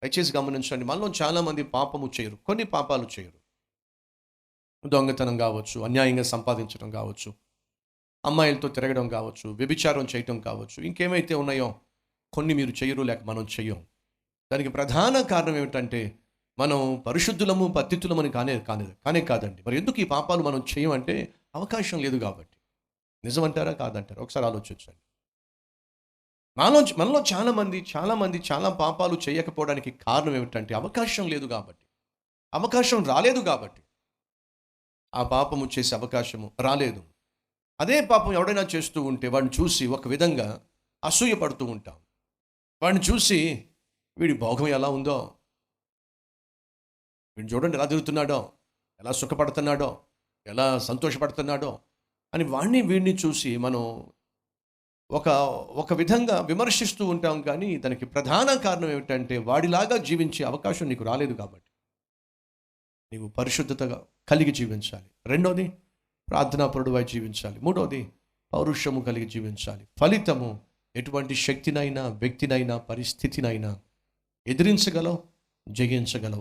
దయచేసి గమనించండి, మనలో చాలామంది పాపము చేయరు, కొన్ని పాపాలు చేయరు. దొంగతనం కావచ్చు, అన్యాయంగా సంపాదించడం కావచ్చు, అమ్మాయిలతో తిరగడం కావచ్చు, వ్యభిచారం చేయటం కావచ్చు, ఇంకేమైతే ఉన్నాయో కొన్ని మీరు చేయరు, లేక మనం చెయ్యం. దానికి ప్రధాన కారణం ఏమిటంటే మనం పరిశుద్ధులము పతితులమని కానే కాదండి. మరి ఎందుకు ఈ పాపాలు మనం చేయమంటే అవకాశం లేదు కాబట్టి. నిజమంటారా కాదంటారా ఒకసారి ఆలోచించండి. మనలో చాలామంది చాలా పాపాలు చేయకపోవడానికి కారణం ఏమిటంటే అవకాశం లేదు కాబట్టి. అవకాశం రాలేదు కాబట్టి. ఆ పాపము చేసే అవకాశము రాలేదు. అదే పాపం ఎవడైనా చేస్తూ ఉంటే వాడిని చూసి ఒక విధంగా అసూయ పడుతూ ఉంటాం. వాడిని చూసి వీడి భోగం ఎలా ఉందో, వీడిని చూడండి ఎలా తిరుగుతున్నాడో, ఎలా సుఖపడుతున్నాడో, ఎలా సంతోషపడుతున్నాడో అని వాడిని వీడిని చూసి మనం ఒక ఒక విధంగా విమర్శిస్తూ ఉంటాం. కానీ దానికి ప్రధాన కారణం ఏమిటంటే వాడిలాగా జీవించే అవకాశం నీకు రాలేదు కాబట్టి. నీవు పరిశుద్ధతగా కలిగి జీవించాలి. రెండోది ప్రార్థనాపరుడువై జీవించాలి. మూడోది పౌరుషము కలిగి జీవించాలి. ఫలితము ఎటువంటి శక్తినైనా, వ్యక్తినైనా, పరిస్థితినైనా ఎదిరించగలవు, జయించగలవు.